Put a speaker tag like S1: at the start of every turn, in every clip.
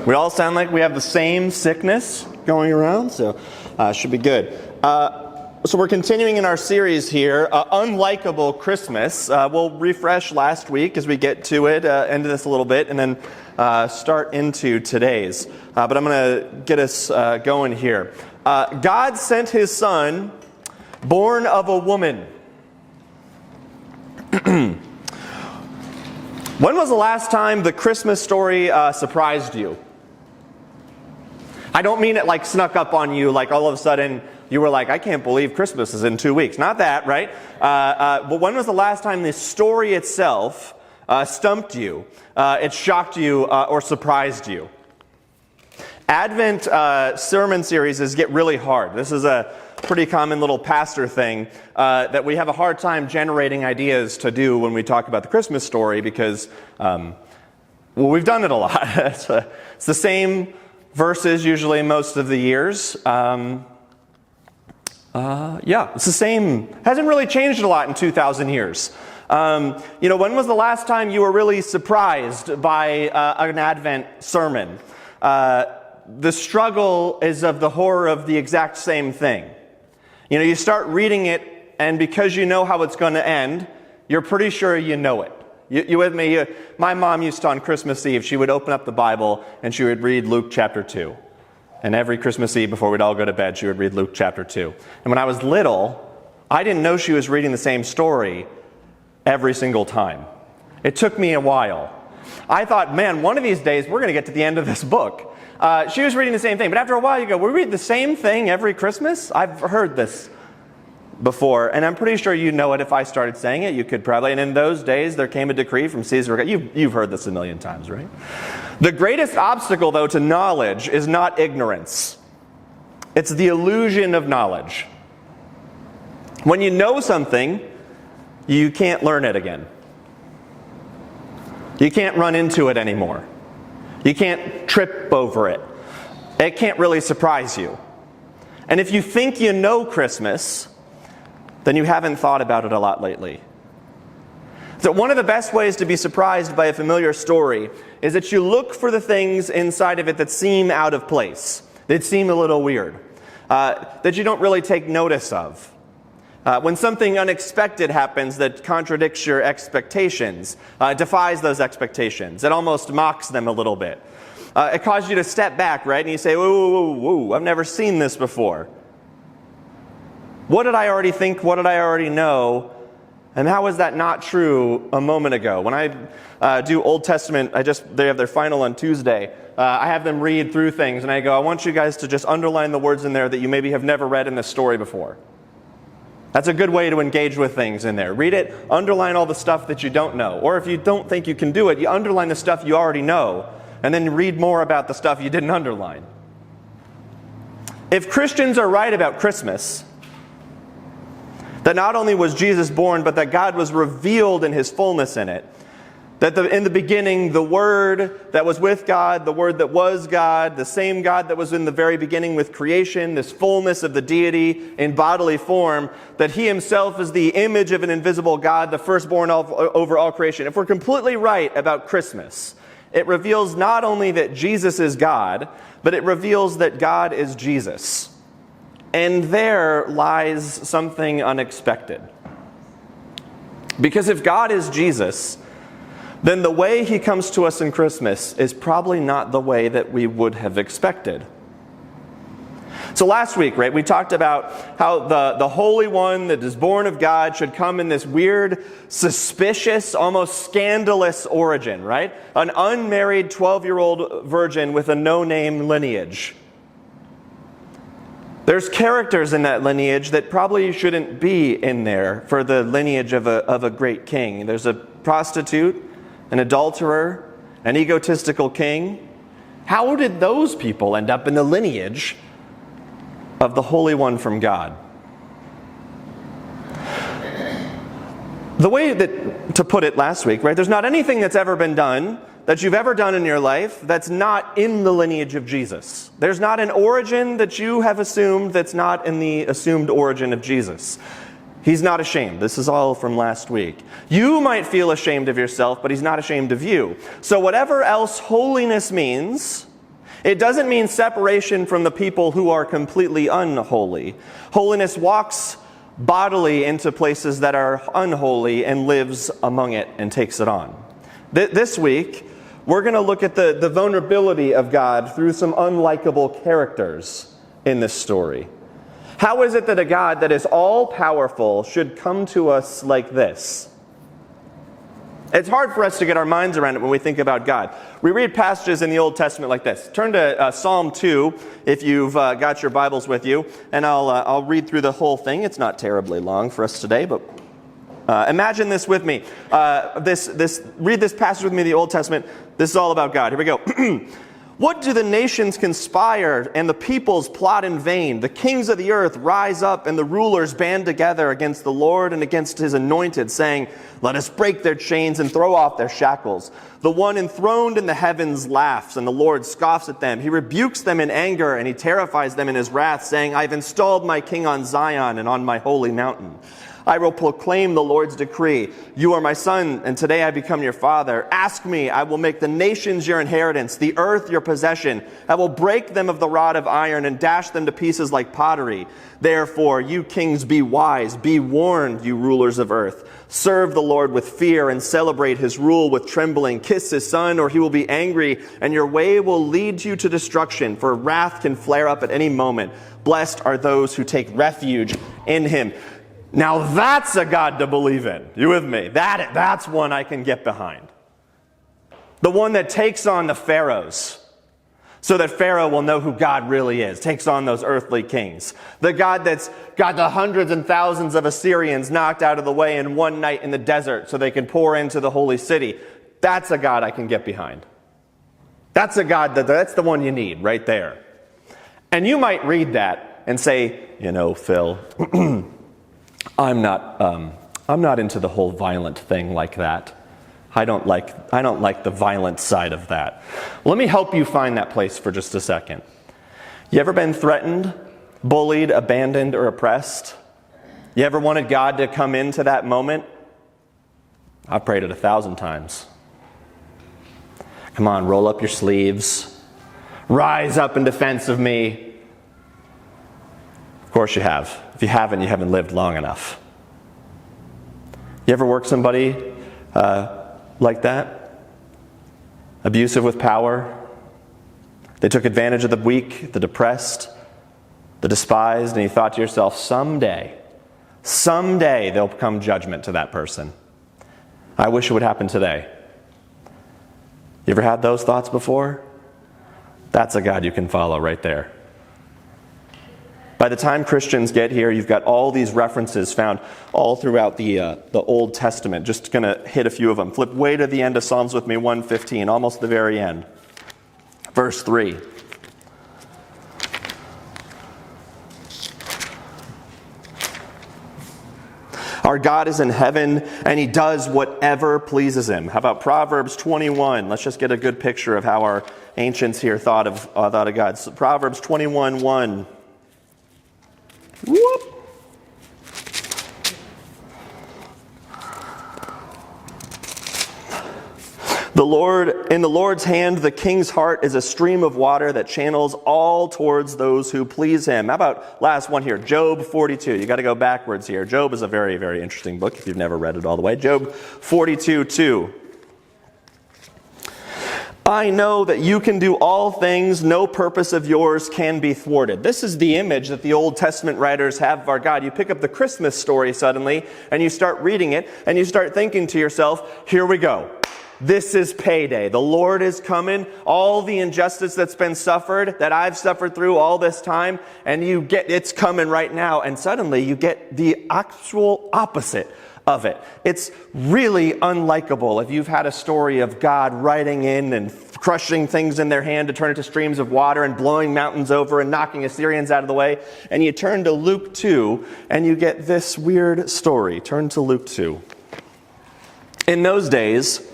S1: We all sound like we have the same sickness going around, so should be good. So we're continuing in our series here, Unlikeable Christmas. We'll refresh last week as we get to it, into this a little bit, and then start into today's. But I'm going to get us going here. God sent his son, born of a woman. When was the last time the Christmas story surprised you? I don't mean it like snuck up on you, like all of a sudden you were like, I can't believe Christmas is in 2 weeks. Not that, right? But when was the last time the story itself stumped you, it shocked you, or surprised you? Advent sermon series get really hard. This is a pretty common little pastor thing that we have a hard time generating ideas to do when we talk about the Christmas story because, we've done it a lot. It's the same verses usually most of the years. It's the same. Hasn't really changed a lot in 2,000 years. When was the last time you were really surprised by an Advent sermon? The struggle is of the horror of the exact same thing. You start reading it, and because you know how it's going to end, you're pretty sure you know it. You with me? My mom used to, on Christmas Eve, she would open up the Bible, and she would read Luke chapter 2. And every Christmas Eve, before we'd all go to bed, she would read Luke chapter 2. And when I was little, I didn't know she was reading the same story every single time. It took me a while. I thought, man, one of these days, we're going to get to the end of this book. She was reading the same thing, but after a while you go, we read the same thing every Christmas? I've heard this before, and I'm pretty sure you know it. If I started saying it, you could probably. And in those days, there came a decree from Caesar. You've heard this a million times, right? The greatest obstacle, though, to knowledge is not ignorance. It's the illusion of knowledge. When you know something, you can't learn it again. You can't run into it anymore. You can't trip over it. It can't really surprise you. And if you think you know Christmas, then you haven't thought about it a lot lately. So one of the best ways to be surprised by a familiar story is that you look for the things inside of it that seem out of place, that seem a little weird, that you don't really take notice of. When something unexpected happens that contradicts your expectations, defies those expectations, it almost mocks them a little bit. It causes you to step back, right? And you say, whoa, I've never seen this before. What did I already think? What did I already know? And how is that not true a moment ago? When I do Old Testament, they have their final on Tuesday. I have them read through things, and I go, I want you guys to just underline the words in there that you maybe have never read in this story before. That's a good way to engage with things in there. Read it, underline all the stuff that you don't know. Or if you don't think you can do it, you underline the stuff you already know, and then read more about the stuff you didn't underline. If Christians are right about Christmas, that not only was Jesus born, but that God was revealed in his fullness in it, that in the beginning, the Word that was with God, the Word that was God, the same God that was in the very beginning with creation, this fullness of the deity in bodily form, that he himself is the image of an invisible God, the firstborn over all creation. If we're completely right about Christmas, it reveals not only that Jesus is God, but it reveals that God is Jesus. And there lies something unexpected. Because if God is Jesus, then the way he comes to us in Christmas is probably not the way that we would have expected. So last week, right, we talked about how the Holy One that is born of God should come in this weird, suspicious, almost scandalous origin, right? An unmarried 12-year-old virgin with a no-name lineage. There's characters in that lineage that probably shouldn't be in there for the lineage of a great king. There's a prostitute, an adulterer, an egotistical king. How did those people end up in the lineage of the Holy One from God? The way to put it last week, right? There's not anything that's ever been done, that you've ever done in your life, that's not in the lineage of Jesus. There's not an origin that you have assumed that's not in the assumed origin of Jesus. He's not ashamed. This is all from last week. You might feel ashamed of yourself, but he's not ashamed of you. So whatever else holiness means, it doesn't mean separation from the people who are completely unholy. Holiness walks bodily into places that are unholy and lives among it and takes it on. This week, we're going to look at the vulnerability of God through some unlikable characters in this story. How is it that a God that is all-powerful should come to us like this? It's hard for us to get our minds around it when we think about God. We read passages in the Old Testament like this. Turn to Psalm 2 if you've got your Bibles with you, and I'll read through the whole thing. It's not terribly long for us today, but imagine this with me. Read this passage with me in the Old Testament. This is all about God. Here we go. What do the nations conspire and the peoples plot in vain? The kings of the earth rise up and the rulers band together against the Lord and against his anointed, saying, let us break their chains and throw off their shackles. The one enthroned in the heavens laughs, and the Lord scoffs at them. He rebukes them in anger, and he terrifies them in his wrath, saying, I've installed my king on Zion and on my holy mountain. I will proclaim the Lord's decree. You are my son, and today I become your father. Ask me, I will make the nations your inheritance, the earth your possession. I will break them of the rod of iron and dash them to pieces like pottery. Therefore, you kings, be wise. Be warned, you rulers of earth. Serve the Lord with fear and celebrate his rule with trembling. Kiss his son, or he will be angry, and your way will lead you to destruction, for wrath can flare up at any moment. Blessed are those who take refuge in him. Now that's a God to believe in. You with me? That's one I can get behind. The one that takes on the pharaohs so that Pharaoh will know who God really is. Takes on those earthly kings. The God that's got the hundreds and thousands of Assyrians knocked out of the way in one night in the desert so they can pour into the holy city. That's a God I can get behind. That's a God that's the one you need right there. And you might read that and say, Phil, I'm not into the whole violent thing like that. I don't like the violent side of that. Let me help you find that place for just a second. You ever been threatened, bullied, abandoned, or oppressed? You ever wanted God to come into that moment? I've prayed it 1,000 times. Come on, roll up your sleeves. Rise up in defense of me. Of course you have. If you haven't lived long enough. You ever work somebody like that? Abusive with power? They took advantage of the weak, the depressed, the despised, and you thought to yourself, someday there'll come judgment to that person. I wish it would happen today. You ever had those thoughts before? That's a God you can follow right there. By the time Christians get here, you've got all these references found all throughout the Old Testament. Just going to hit a few of them. Flip way to the end of Psalms with me, 115, almost the very end. Verse 3. Our God is in heaven, and he does whatever pleases him. How about Proverbs 21? Let's just get a good picture of how our ancients here thought of God. So Proverbs 21:1. Whoop. In the Lord's hand, the king's heart is a stream of water that channels all towards those who please him. How about last one here, Job 42. You got to go backwards here. Job is a very, very interesting book if you've never read it all the way. Job 42:2. I know that you can do all things, no purpose of yours can be thwarted. This is the image that the Old Testament writers have of our God. You pick up the Christmas story suddenly, and you start reading it, and you start thinking to yourself, here we go. This is payday. The Lord is coming. All the injustice that's been suffered, that I've suffered through all this time, and it's coming right now. And suddenly you get the actual opposite of it. It's really unlikable if you've had a story of God riding in and crushing things in their hand to turn it to streams of water and blowing mountains over and knocking Assyrians out of the way. And you turn to Luke 2 and you get this weird story. Turn to Luke 2. In those days,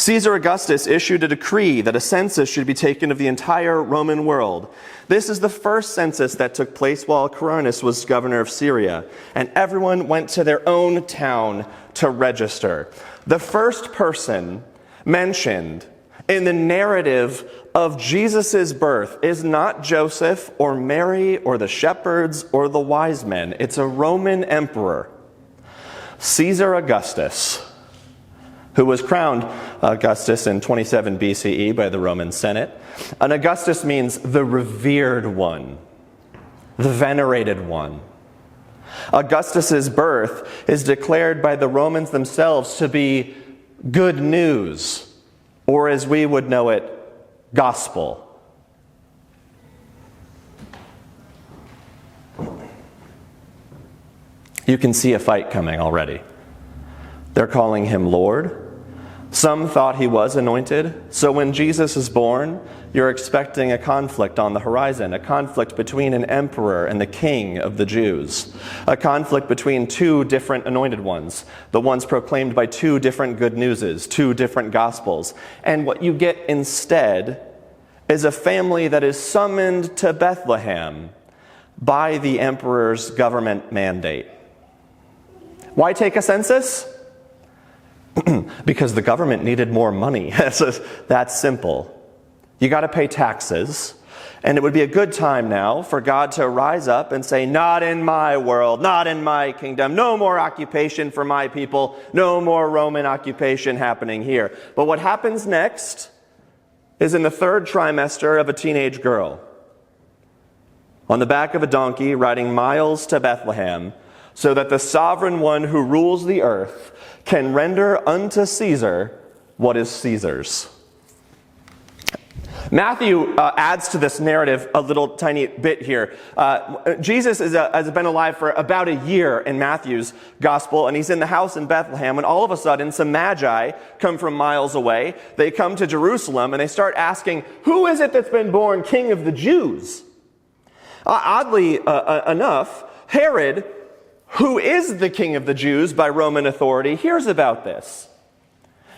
S1: Caesar Augustus issued a decree that a census should be taken of the entire Roman world. This is the first census that took place while Quirinius was governor of Syria, and everyone went to their own town to register. The first person mentioned in the narrative of Jesus' birth is not Joseph or Mary or the shepherds or the wise men. It's a Roman emperor, Caesar Augustus, who was crowned Augustus in 27 BCE by the Roman Senate. And Augustus means the revered one, the venerated one. Augustus's birth is declared by the Romans themselves to be good news, or as we would know it, gospel. You can see a fight coming already. They're calling him Lord. Some thought he was anointed. So when Jesus is born, you're expecting a conflict on the horizon, a conflict between an emperor and the king of the Jews, a conflict between two different anointed ones, the ones proclaimed by two different good newses, two different gospels. And what you get instead is a family that is summoned to Bethlehem by the emperor's government mandate. Why take a census? Because the government needed more money. That's simple. You got to pay taxes. And it would be a good time now for God to rise up and say, not in my world, not in my kingdom, no more occupation for my people, no more Roman occupation happening here. But what happens next is in the third trimester of a teenage girl, on the back of a donkey, riding miles to Bethlehem, so that the sovereign one who rules the earth can render unto Caesar what is Caesar's. Matthew adds to this narrative a little tiny bit here. Jesus has been alive for about a year in Matthew's gospel, and he's in the house in Bethlehem, and all of a sudden some magi come from miles away. They come to Jerusalem, and they start asking, who is it that's been born king of the Jews? Oddly enough, Herod, who is the king of the Jews by Roman authority, hears about this.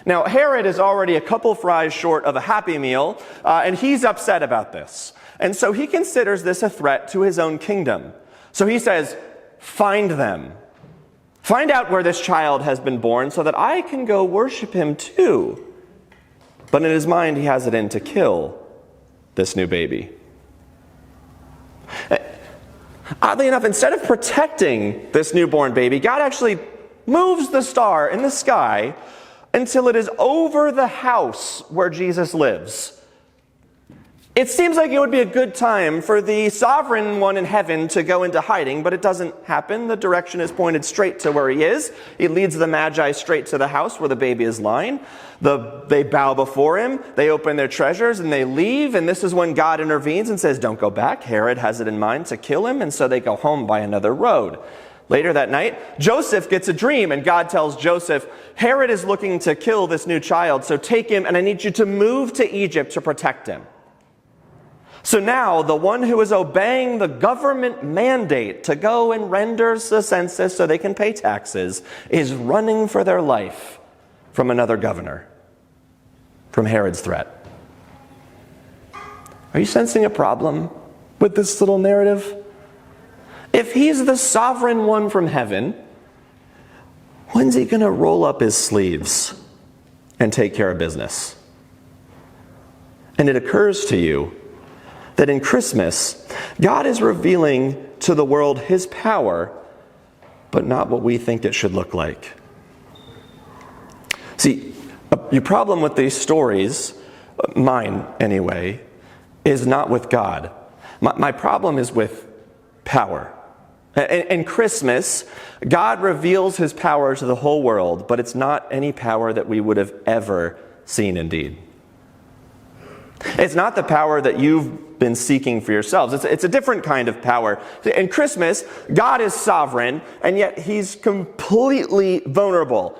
S1: Now, Herod is already a couple fries short of a Happy Meal, and he's upset about this. And so he considers this a threat to his own kingdom. So he says, find them. Find out where this child has been born so that I can go worship him too. But in his mind, he has it in to kill this new baby. Oddly enough, instead of protecting this newborn baby, God actually moves the star in the sky until it is over the house where Jesus lives. It seems like it would be a good time for the sovereign one in heaven to go into hiding, but it doesn't happen. The direction is pointed straight to where he is. He leads the magi straight to the house where the baby is lying. They bow before him, they open their treasures, and they leave. And this is when God intervenes and says, don't go back. Herod has it in mind to kill him, and so they go home by another road. Later that night, Joseph gets a dream, and God tells Joseph, Herod is looking to kill this new child, so take him, and I need you to move to Egypt to protect him. So now, the one who is obeying the government mandate to go and render the census so they can pay taxes is running for their life from another governor, from Herod's threat. Are you sensing a problem with this little narrative? If he's the sovereign one from heaven, when's he going to roll up his sleeves and take care of business? And it occurs to you that in Christmas, God is revealing to the world his power, but not what we think it should look like. See, your problem with these stories, mine anyway, is not with God. My problem is with power. In Christmas, God reveals his power to the whole world, but it's not any power that we would have ever seen indeed. It's not the power that you've been seeking for yourselves. It's a different kind of power. In Christmas, God is sovereign, and yet he's completely vulnerable.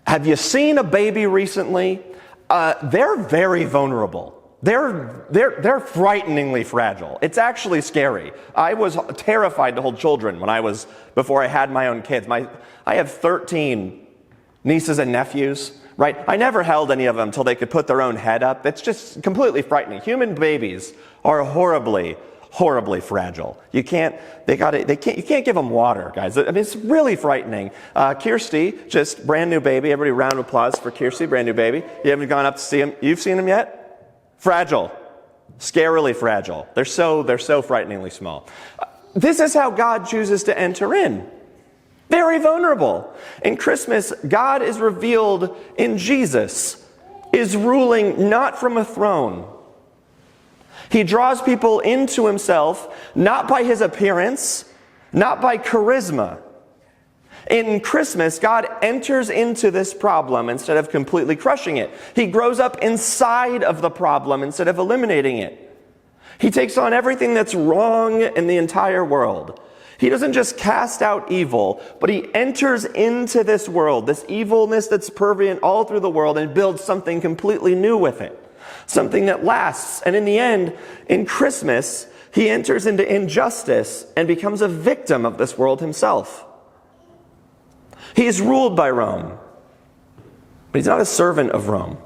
S1: Have you seen a baby recently? They're very vulnerable. They're frighteningly fragile. It's actually scary. I was terrified to hold children before I had my own kids. I have 13 nieces and nephews, right? I never held any of them until they could put their own head up. It's just completely frightening. Human babies are horribly fragile. You can't give them water, guys. I mean, it's really frightening. Kirsty, just brand new baby. Everybody, round of applause for Kirsty, brand new baby. You haven't gone up to see him. You've seen him yet? Fragile, scarily fragile. They're so frighteningly small. This is how God chooses to enter in. Very vulnerable. In Christmas, God is revealed in Jesus, is ruling not from a throne. He draws people into himself, not by his appearance, not by charisma. In Christmas, God enters into this problem instead of completely crushing it. He grows up inside of the problem instead of eliminating it. He takes on everything that's wrong in the entire world. He doesn't just cast out evil, but he enters into this world, this evilness that's pervading all through the world, and builds something completely new with it. Something that lasts. And in the end, in Christmas, he enters into injustice and becomes a victim of this world himself. He is ruled by Rome, but he's not a servant of Rome.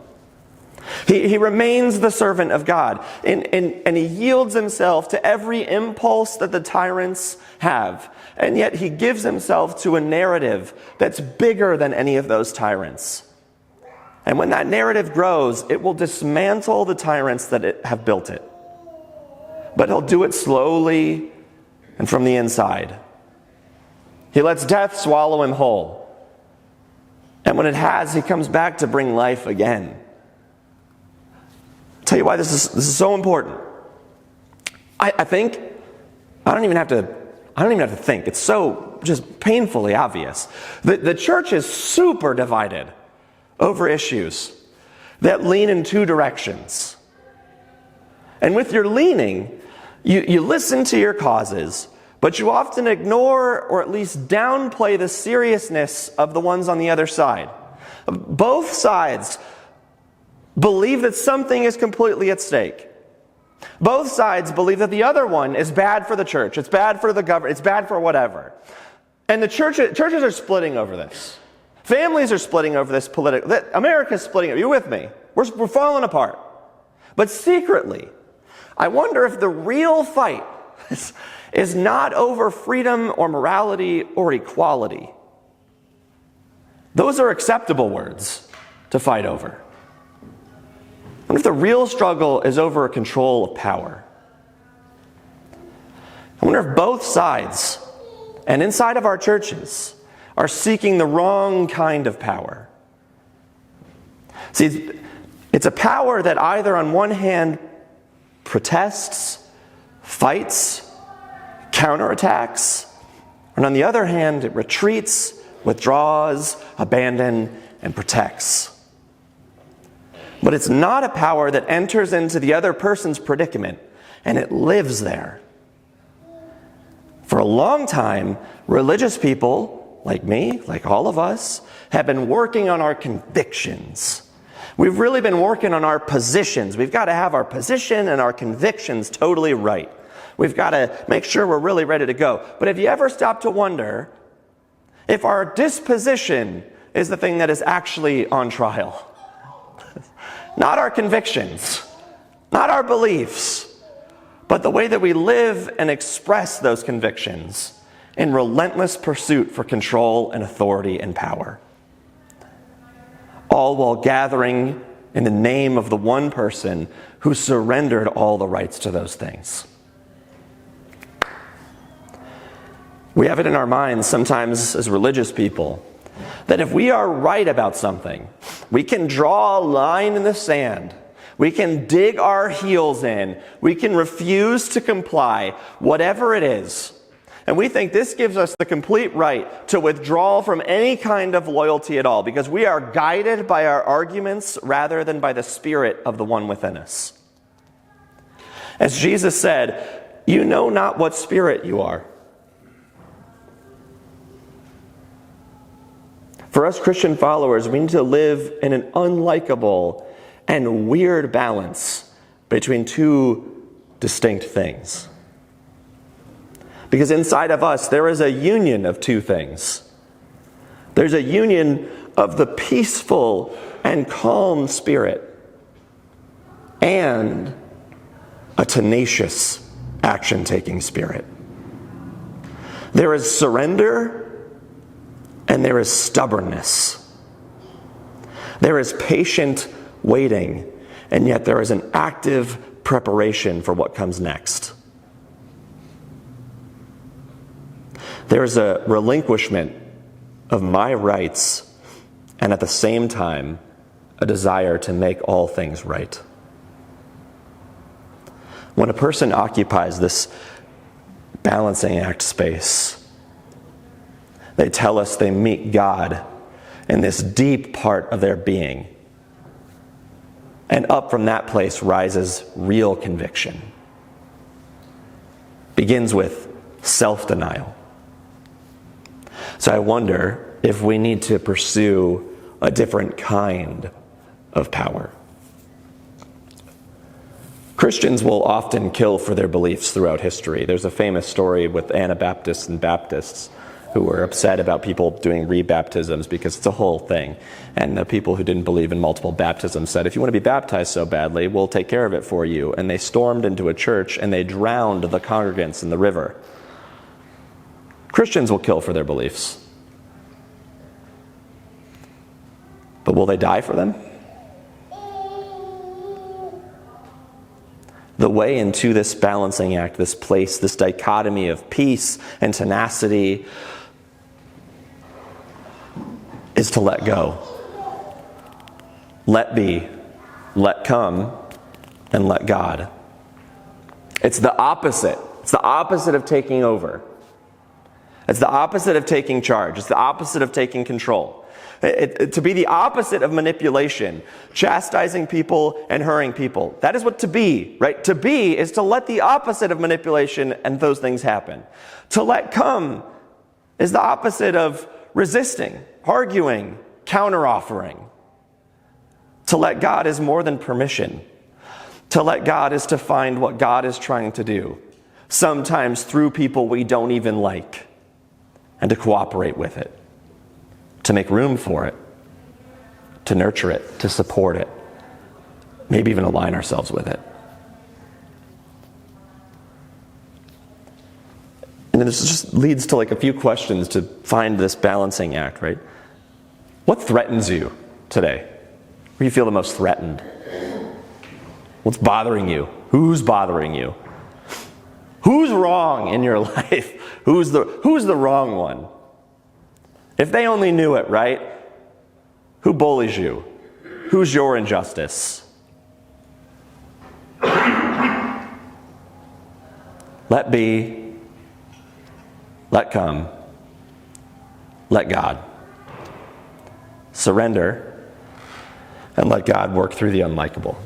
S1: He remains the servant of God, and he yields himself to every impulse that the tyrants have. And yet he gives himself to a narrative that's bigger than any of those tyrants. And when that narrative grows, it will dismantle the tyrants that have built it. But he'll do it slowly and from the inside. He lets death swallow him whole. And when it has, he comes back to bring life again. I'll tell you why this is so important. I think, I don't even have to think. It's so just painfully obvious. The church is super divided over issues that lean in two directions. And with your leaning, you listen to your causes, but you often ignore or at least downplay the seriousness of the ones on the other side. Both sides believe that something is completely at stake. Both sides believe that the other one is bad for the church, it's bad for the government, it's bad for whatever. And the churches are splitting over this. Families are splitting over this America's splitting. Are you with me? We're falling apart. But secretly, I wonder if the real fight is not over freedom or morality or equality. Those are acceptable words to fight over. I wonder if the real struggle is over control of power. I wonder if both sides, and inside of our churches, are seeking the wrong kind of power. See, it's a power that either on one hand protests, fights, counterattacks, and on the other hand it retreats, withdraws, abandons, and protects. But it's not a power that enters into the other person's predicament and it lives there. For a long time, religious people like me, like all of us, have been working on our convictions. We've really been working on our positions. We've got to have our position and our convictions totally right. We've got to make sure we're really ready to go. But have you ever stopped to wonder if our disposition is the thing that is actually on trial? Not our convictions, not our beliefs, but the way that we live and express those convictions in relentless pursuit for control and authority and power. All while gathering in the name of the one person who surrendered all the rights to those things. We have it in our minds sometimes as religious people that if we are right about something, we can draw a line in the sand. We can dig our heels in. We can refuse to comply, whatever it is. And we think this gives us the complete right to withdraw from any kind of loyalty at all because we are guided by our arguments rather than by the Spirit of the one within us. As Jesus said, "You know not what spirit you are." For us Christian followers, we need to live in an unlikable and weird balance between two distinct things. Because inside of us, there is a union of two things. There's a union of the peaceful and calm spirit, and a tenacious action-taking spirit. There is surrender and there is stubbornness. There is patient waiting, and yet there is an active preparation for what comes next. There is a relinquishment of my rights, and at the same time, a desire to make all things right. When a person occupies this balancing act space, they tell us they meet God in this deep part of their being. And up from that place rises real conviction. Begins with self-denial. So I wonder if we need to pursue a different kind of power. Christians will often kill for their beliefs throughout history. There's a famous story with Anabaptists and Baptists who were upset about people doing rebaptisms because it's a whole thing. And the people who didn't believe in multiple baptisms said, if you want to be baptized so badly, we'll take care of it for you. And they stormed into a church and they drowned the congregants in the river. Christians will kill for their beliefs. But will they die for them? The way into this balancing act, this place, this dichotomy of peace and tenacity is to let go. Let be, let come, and let God. It's the opposite. It's the opposite of taking over. It's the opposite of taking charge. It's the opposite of taking control. To be the opposite of manipulation, chastising people and hurrying people. That is what to be, right? To be is to let the opposite of manipulation and those things happen. To let come is the opposite of resisting, arguing, counter-offering. To let God is more than permission. To let God is to find what God is trying to do, sometimes through people we don't even like, and to cooperate with it. To make room for it, to nurture it, to support it, maybe even align ourselves with it. And this just leads to like a few questions to find this balancing act, right? What threatens you today? Where do you feel the most threatened? What's bothering you? Who's bothering you? Who's wrong in your life? Who's the wrong one? If they only knew it, right? Who bullies you? Who's your injustice? Let be, let come, let God. Surrender, and let God work through the unlikable.